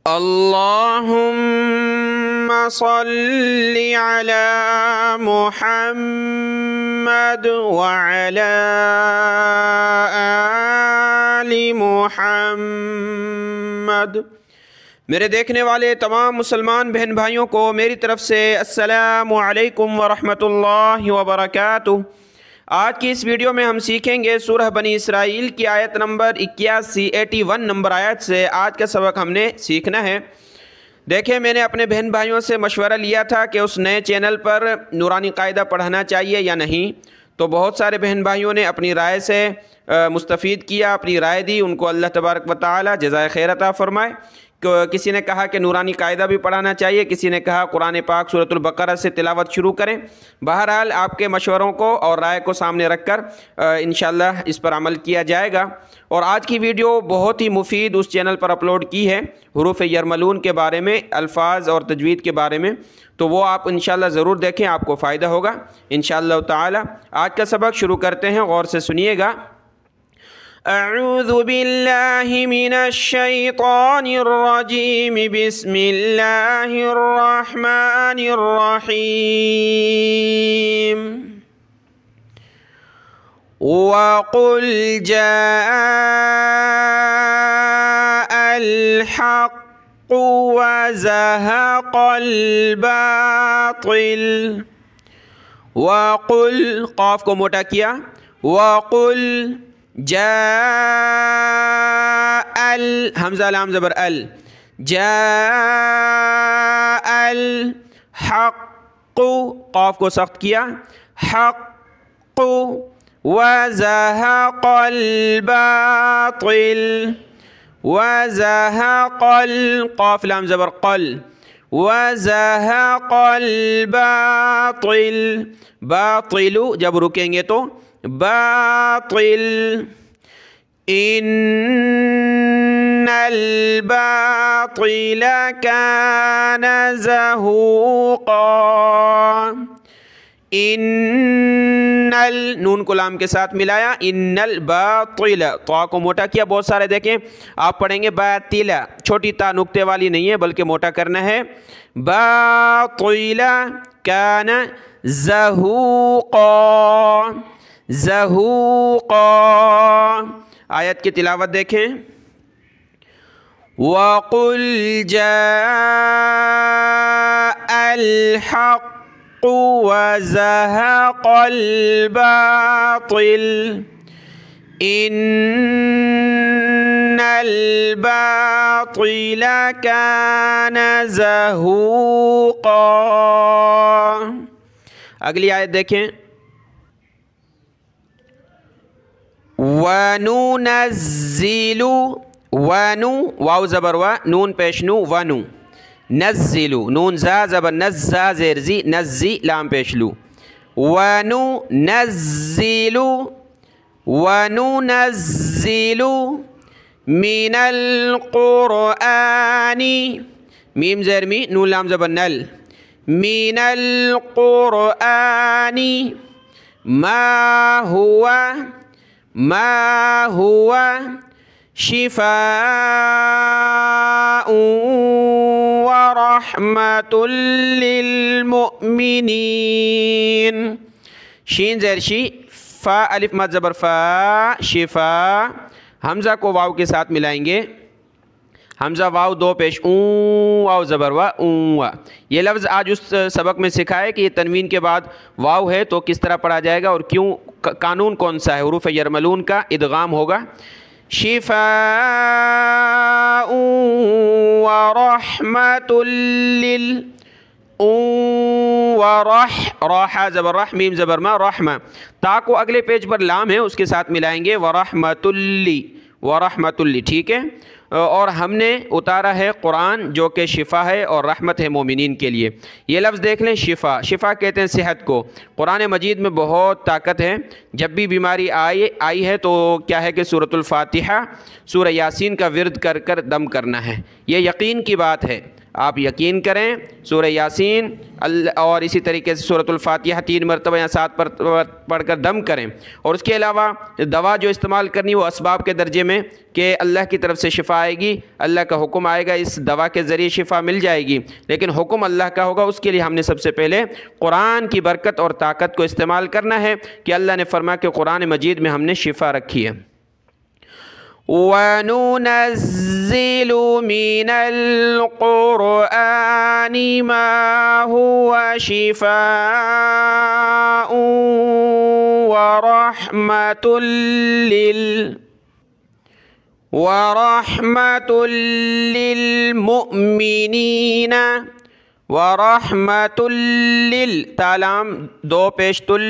اللہم صلی علی محمد وعلی آل محمد۔ میرے دیکھنے والے تمام مسلمان بہن بھائیوں کو میری طرف سے السلام علیکم ورحمۃ اللہ وبرکاتہ۔ آج کی اس ویڈیو میں ہم سیکھیں گے سورہ بنی اسرائیل کی آیت نمبر 81 نمبر آیت سے آج کا سبق ہم نے سیکھنا ہے۔ دیکھیں، میں نے اپنے بہن بھائیوں سے مشورہ لیا تھا کہ اس نئے چینل پر نورانی قاعدہ پڑھانا چاہیے یا نہیں، تو بہت سارے بہن بھائیوں نے اپنی رائے سے مستفید کیا، اپنی رائے دی۔ ان کو اللہ تبارک و تعالی جزائے خیر عطا فرمائے۔ کسی نے کہا کہ نورانی قاعدہ بھی پڑھانا چاہیے، کسی نے کہا قرآن پاک سورۃ البقرہ سے تلاوت شروع کریں۔ بہرحال آپ کے مشوروں کو اور رائے کو سامنے رکھ کر انشاءاللہ اس پر عمل کیا جائے گا۔ اور آج کی ویڈیو بہت ہی مفید اس چینل پر اپلوڈ کی ہے، حروف یرملون کے بارے میں، الفاظ اور تجوید کے بارے میں، تو وہ آپ انشاءاللہ ضرور دیکھیں، آپ کو فائدہ ہوگا انشاءاللہ تعالی۔ آج کا سبق شروع کرتے ہیں، غور سے سنیے گا۔ اعوذ باللہ من الشیطان الرجیم، بسم اللہ الرحمن الرحیم۔ وَقُلْ جَاءَ الْحَقُّ وَزَهَقَ الْبَاطِلُ۔ وَقُلْ، قاف کو موٹا کیا، وَقُلْ جاء حمزہ لام زبر ال، جاء الحق، قاف کو سخت کیا، حق، وزهق الباطل، وزهق القاف لام زبر قل، وزهق الباطل، باطل جب رکیں گے تو باطل، ان الباطل كان زهوقا، ان نون کو لام کے ساتھ ملایا، ان الباطل، تو کو موٹا کیا۔ بہت سارے دیکھیں آپ پڑھیں گے باطل، چھوٹی تا نقطے والی نہیں ہے بلکہ موٹا کرنا ہے، باطل کان زہوقا، زہوقا۔ آیت کی تلاوت دیکھیں، وَقُلْ جَاءَ الْحَقُّ وَزَهَقَ الْبَاطِلُ، إِنَّ الْبَاطِلَ كَانَ زَهُوقًا۔ اگلی آیت دیکھیں، وَنُنَزِّلُ، وَنُ واو زبر و، نون پیش نو، وَنُ نزلو، نون زا زبر نزا زیر زی، نزی لام پیش لو، وَنُنَزِّلُ، وَنُنَزِّلُ مِنَ الْقُرْآنِ، میم زیر می، نون لام زبر نل، مِنَ الْقُرْآنِ ما هو شفاء ورحمة للمؤمنين، شین زیر شی، فا الف مد زبر فا، شفا، حمزہ کو واو کے ساتھ ملائیں گے، حمزہ واو دو پیش اون، واو زبر وا، اون۔ یہ لفظ آج اس سبق میں سکھائے کہ یہ تنوین کے بعد واو ہے تو کس طرح پڑھا جائے گا اور کیوں، قانون کون سا ہے۔ حروف یرملون کا ادغام ہوگا، شفاء ورحمة ورح، راح زبر رح، میم زبر ما، رحمہ، تا کو اگلے پیج پر لام ہے اس کے ساتھ ملائیں گے، ورحمۃ لی، ورحمۃ لی، ٹھیک ہے۔ اور ہم نے اتارا ہے قرآن جو کہ شفا ہے اور رحمت ہے مومنین کے لیے۔ یہ لفظ دیکھ لیں، شفا، شفا کہتے ہیں صحت کو۔ قرآن مجید میں بہت طاقت ہے۔ جب بھی بیماری آئی ہے تو کیا ہے کہ سورۃ الفاتحہ، سورہ یاسین کا ورد کر کر دم کرنا ہے، یہ یقین کی بات ہے۔ آپ یقین کریں سورہ یاسین اور اسی طریقے سے سورۃ الفاتحہ 3 مرتبہ یا 7 پڑھ کر دم کریں. اور اس کے علاوہ دوا جو استعمال کرنی وہ اسباب کے درجے میں کہ اللہ کی طرف سے شفا آئے گی، اللہ کا حکم آئے گا، اس دوا کے ذریعے شفا مل جائے گی، لیکن حکم اللہ کا ہوگا. اس کے لیے ہم نے سب سے پہلے قرآن کی برکت اور طاقت کو استعمال کرنا ہے کہ اللہ نے فرمایا کہ قرآن مجید میں ہم نے شفا رکھی ہے. وَنُنَزِّلُ مِنَ الْقُرْآنِ مَا هُوَ شِفَاءٌ وَرَحْمَةٌ لِّلْمُؤْمِنِينَ ورحمۃ لل تالام دو پیش تل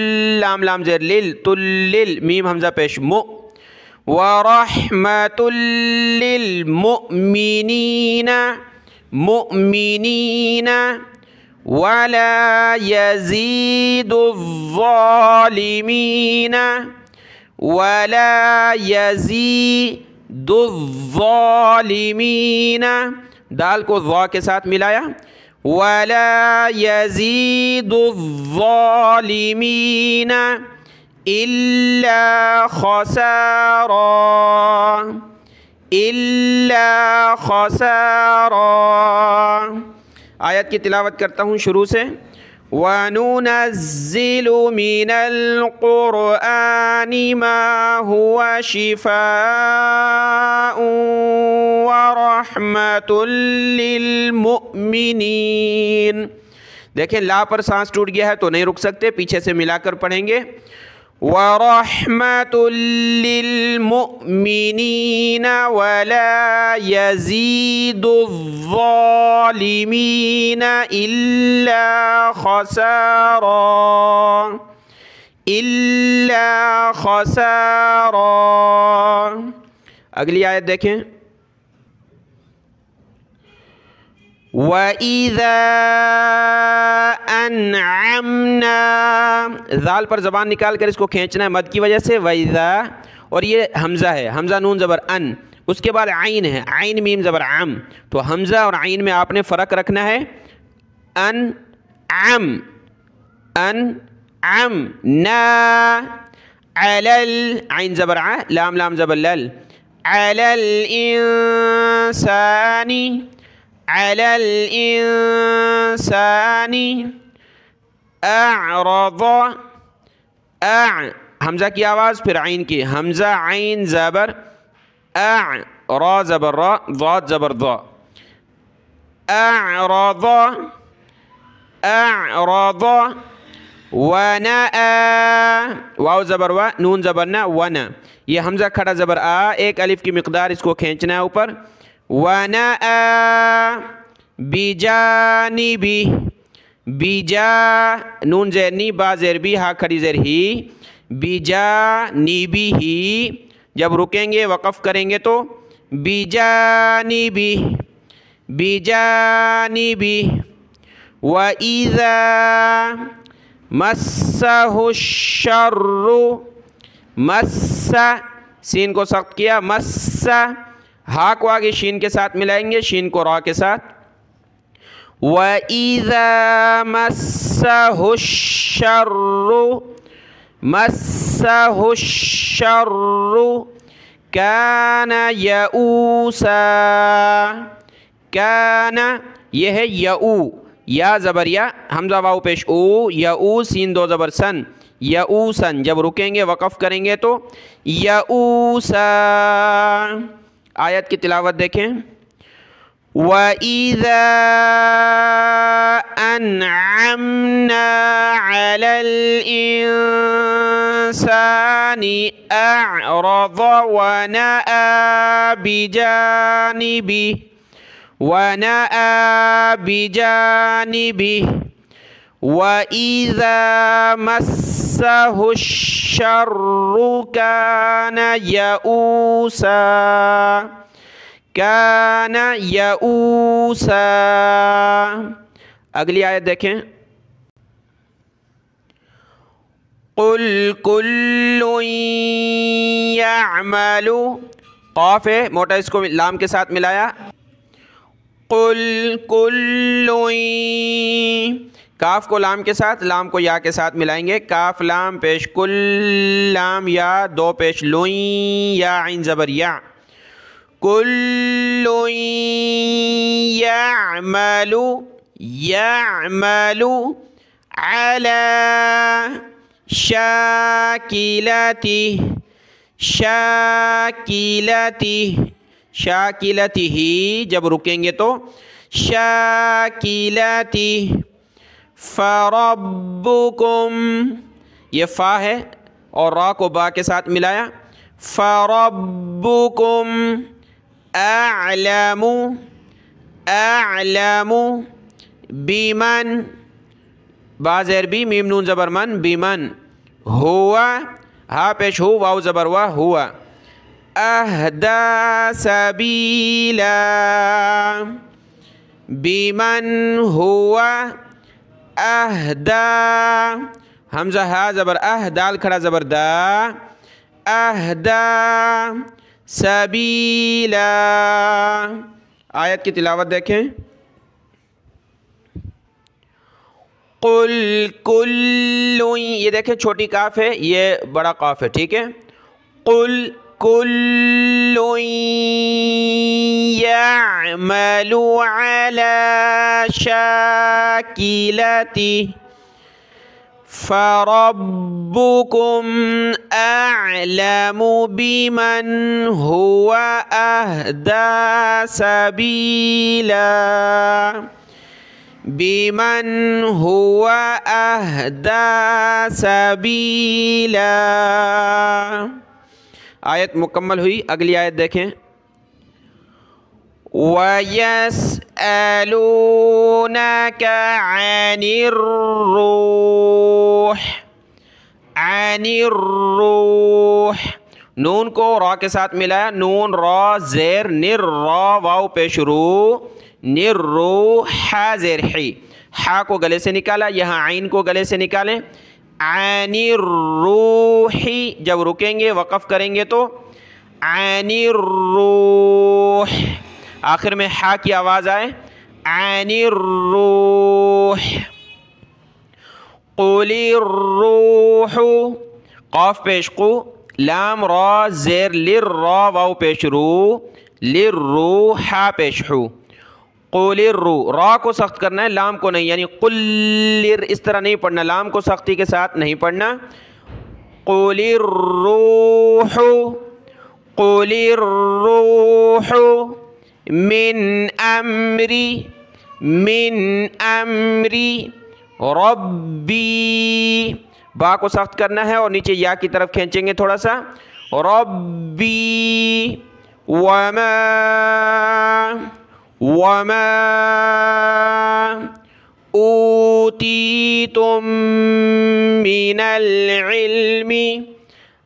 لام لام زیر لل تل لل میم حمزہ پیش مو ورحمۃ للمؤمنین مؤمنین ولا يزيد الظالمین ولا يزيد الظالمین دال کو ضا کے ساتھ ملایا ولا يزيد الظالمين إلا خسارا إلا خسارا. آیت کی تلاوت کرتا ہوں شروع سے. وَنُنَزِّلُ مِنَ الْقُرْآنِ مَا هُوَ شِفَاءٌ وَرَحْمَةٌ لِّلْمُؤْمِنِينَ. دیکھیں لا پر سانس ٹوٹ گیا ہے تو نہیں رک سکتے، پیچھے سے ملا کر پڑھیں گے. وَرَحْمَةٌ لِّلْمُؤْمِنِينَ وَلَا يَزِيدُ الظَّالِمِينَ إِلَّا خَسَارًا إِلَّا خَسَارًا. اگلی آیت دیکھیں. وَإِذَا أَنْعَمْنَا ذال پر زبان نکال کر اس کو کھینچنا ہے مد کی وجہ سے. وَإِذَا اور یہ حمزہ ہے، حمزہ نون زبر ان، اس کے بعد عین ہے، عین میم زبر عم، تو حمزہ اور عین میں آپ نے فرق رکھنا ہے. ان عم ان عم نا علل عین زبر ع لام لام زبر لل علل انسانی على الإنسان أعرض حمزہ کی آواز پھر عین کی، حمزہ عین زبر را زبر را ضاد زبر ضا أعرض أعرض ونأى واو زبر و نون زبر نا ونا. یہ حمزہ کھڑا زبر آ، ایک الف کی مقدار اس کو کھینچنا ہے اوپر. وَنَأَى بِجَانِبِهِ بِجَا نون زیر نی با زیر بی ہا کھڑی زیر ہی بِجَانِبِهِ. جب رکیں گے وقف کریں گے تو بِجَانِبِهِ بِجَانِبِهِ. وَإِذَا مَسَّهُ الشَّرُّ مَسَّ سین کو سخت کیا مَسَّ ہا کو آگے شین کے ساتھ ملائیں گے، شین کو را کے ساتھ. وَإِذَا مَسَّهُ الشَّرُّ مَسَّهُ الشَّرُّ كَانَ يَئُوسًا كَانَ یہ ہے یعو یا زبر یا حمزہ واو پیش او یعو سین دو زبر سن یعوسن. جب رکیں گے وقف کریں گے تو یعوسا. آیت کی تلاوت دیکھیں. وَإِذَا أَنْعَمْنَا عَلَى الْإِنسَانِ أَعْرَضَ وَنَأَى بِجَانِبِهِ وَنَأَى بِجَانِبِهِ. وَإِذَا مَسَّهُ الشَّرُّ كَانَ يَئُوسًا كَانَ يَئُوسًا. اگلی آیت دیکھیں. قُلْ كُلٌّ يَعْمَلُ قاف ہے موٹا اس کو لام کے ساتھ ملایا. قل کل کاف کو لام کے ساتھ، لام کو یا کے ساتھ ملائیں گے، کاف لام پیش کل، لام یا، دو پیش لوئیں، یا عین زبر یا، کل یعمل، یعمل علی شاکلتہ، شاکلتہ، شاکلتہ جب رکیں گے تو شاکلتہ، فربکم یہ فا ہے اور را کو با کے ساتھ ملایا، فربکم اعلم، اعلم بمن، با زیر بی، میم نون زبر من، بمن، ہوا ہا پیش ہو، واو زبر وا، ہوا، اہدا سبیلا، بمن ہوا اہدا، حمزہ ہا زبر دال کھڑا زبر دا، اہدا سبیلا۔ آیت کی تلاوت دیکھیں، قل کل، یہ دیکھیں چھوٹی کاف ہے، یہ بڑا قاف ہے، ٹھیک ہے، قل کل یعمل علی شاکلتہ فربکم اعلم بمن هو اہدی سبیلا، بمن هو اہدی سبیلا۔ آیت مکمل ہوئی، اگلی آیت دیکھیں، وَيَسْأَلُونَكَ عَنِ الرُّوحِ، عَنِ الرُّوحِ، نون کو را کے ساتھ ملایا، نون را زیر نر، را واو پیش رو، نر رو، حا زیر حی، حا کو گلے سے نکالا، یہاں عین کو گلے سے نکالیں، عن الروح، جب رکیں گے وقف کریں گے تو عن الروح، آخر میں حا کی آواز آئے، عن الروح، قل الروح، قاف پیش قو، لام را زیر لر، را واو پیش رو، لر رو، حا پیش حو، قل الرو، را کو سخت کرنا ہے، لام کو نہیں، یعنی قل اس طرح نہیں پڑھنا، لام کو سختی کے ساتھ نہیں پڑھنا، قل الروح، قل الروح من امری، من امری ربی، با کو سخت کرنا ہے اور نیچے یا کی طرف کھینچیں گے تھوڑا سا، ربی وما اوتیتم من العلم،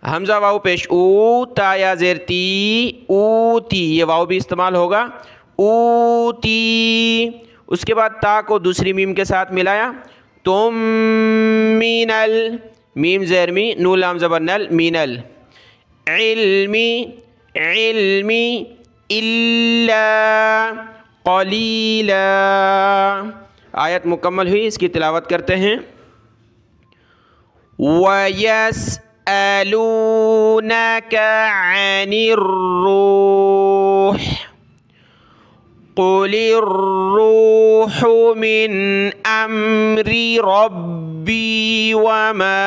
حمزہ واو پیش او، تا یا زیر تی، اوتی، یہ واو بھی استعمال ہوگا، اوتی، اس کے بعد تا کو دوسری میم کے ساتھ ملایا، تم من میم زیر می، نون لام زبر نل، من علمی، علمی الا قلیلا۔ آیت مکمل ہوئی، اس کی تلاوت کرتے ہیں، وَيَسْأَلُونَكَ عَنِ الرُّوحِ قُلِ الرُّوحُ مِنْ أَمْرِ رَبِّي وَمَا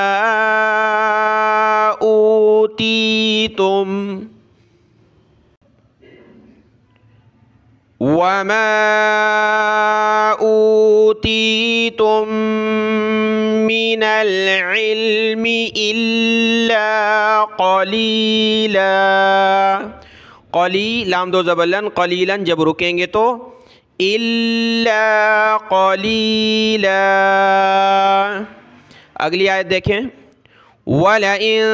أُوتِيتُمْ مِنَ الْعِلْمِ إِلَّا قَلِيلًا، لام دو زبلن، قلیلاً جب رکیں گے تو إِلَّا قَلِيلًا۔ اگلی آیت دیکھیں، وَلَئِن،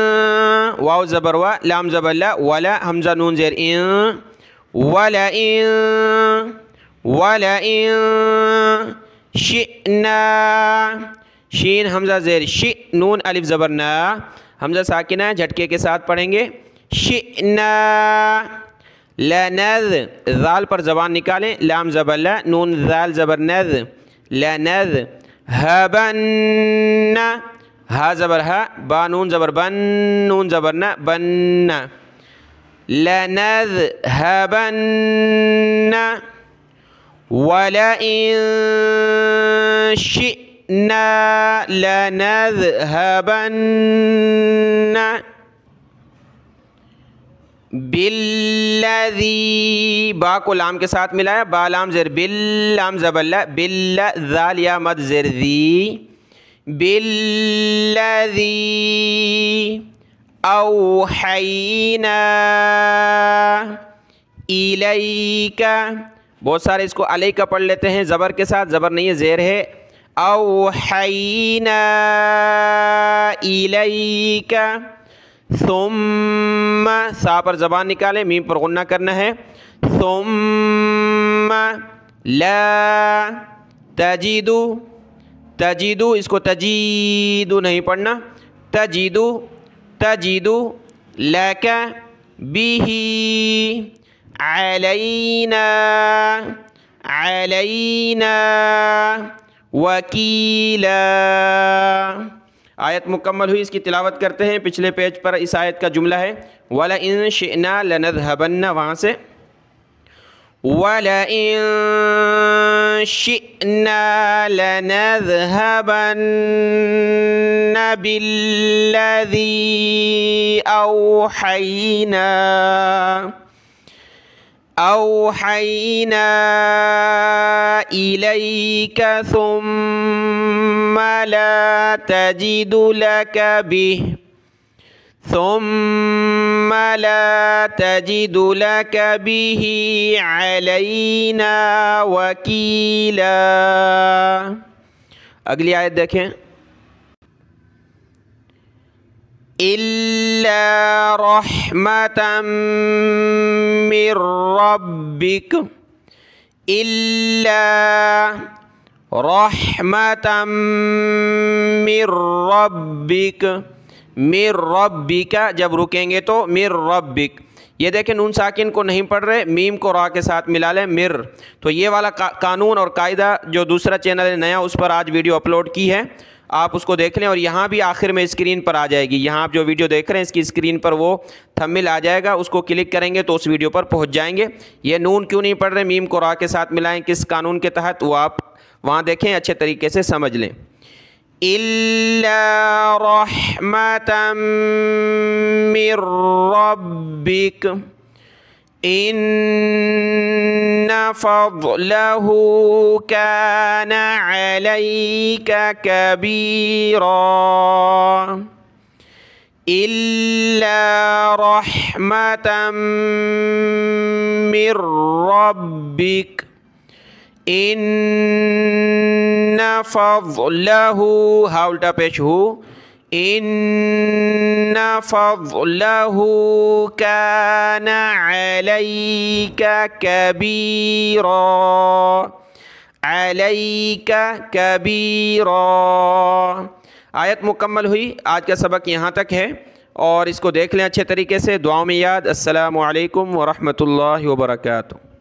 واو زبر وا، لام زبر لا، ولا حمزہ نون زیر ان، وَلَئِن شِئْنَا، شین حمزہ زیر شِ، نون الف زبر نا، حمزہ ساکنہ جھٹکے کے ساتھ پڑھیں گے، شِئْنَا لنذ ذال پر زبان نکالیں، لام زبر لا، نون ذال زبر نذ، لنذ ہبن، ہا زبر ہا، با نون زبر بن، نون زبر نہ، بن، لنذ ہبن وَلَئِن شِئْنَا لَنَذْهَبَنَّ بِالَّذِي، با کو لام کے ساتھ ملایا، با لام زیر، باللام زبر لا، باللہ ذال یا مد زیر ذی، بِالَّذِي أَوْحَيْنَا إِلَيْكَ، بہت سارے اس کو علیہ کا پڑھ لیتے ہیں زبر کے ساتھ، زبر نہیں ہے زیر ہے، اوحینا الیک، ثم سا پر زبان نکالیں، میم پر غنہ کرنا ہے، ثم لا تجدو، تجدو اس کو تجیدو نہیں پڑھنا، تجدو، تجدو لک بہ علینا، علینا وکیلا۔ آیت مکمل ہوئی، اس کی تلاوت کرتے ہیں۔ پچھلے پیج پر اس آیت کا جملہ ہے وَلَئِن شِئْنَا لَنَذْهَبَنَّ، وہاں سے وَلَئِن شِئْنَا لَنَذْهَبَنَّ بِالَّذِي أَوْحَيْنَا إِلَيْكَ ثُمَّ لَا تَجِدُ لَكَ بِهِ، ثُمَّ لَا تَجِدُ لَكَ بِهِ عَلَيْنَا وَكِيلًا۔ اگلی آیت دیکھیں، إِلَّا رَحْمَةً مِّن رَّبِّكَ، إِلَّا رَحْمَةً مِّن رَّبِّكَ، مِّن رَّبِّكَ جب رکیں گے تو مِّن رَّبِّكَ، یہ دیکھیں نون ساکن کو نہیں پڑھ رہے، میم کو را کے ساتھ ملا لیں، مر۔ تو یہ والا قانون اور قاعدہ جو دوسرا چینل ہے نیا، اس پر آج ویڈیو اپلوڈ کی ہے، آپ اس کو دیکھ لیں، اور یہاں بھی آخر میں اسکرین پر آ جائے گی، یہاں آپ جو ویڈیو دیکھ رہے ہیں اس کی اسکرین پر وہ تھمبنیل آ جائے گا، اس کو کلک کریں گے تو اس ویڈیو پر پہنچ جائیں گے۔ یہ نون کیوں نہیں پڑھ رہے، میم کو را کے ساتھ ملائیں، کس قانون کے تحت، وہ آپ وہاں دیکھیں، اچھے طریقے سے سمجھ لیں۔ إِلَّا رَحْمَةً مِّن رَّبِّكَ إِنَّ فَضْلَهُ كَانَ عَلَيْكَ كَبِيرًا، إِلَّا رَحْمَةً مِّن رَّبِّكَ إِنَّ فَضْلَهُ، ہا الٹا پیش ہو، إِنَّ فَضْلَهُ كَانَ عَلَيْكَ كَبِيرًا، عَلَيْكَ كَبِيرًا۔ آیت مکمل ہوئی، آج کا سبق یہاں تک ہے، اور اس کو دیکھ لیں اچھے طریقے سے، دعاؤں میں یاد۔ السلام علیکم ورحمۃ اللہ وبرکاتہ۔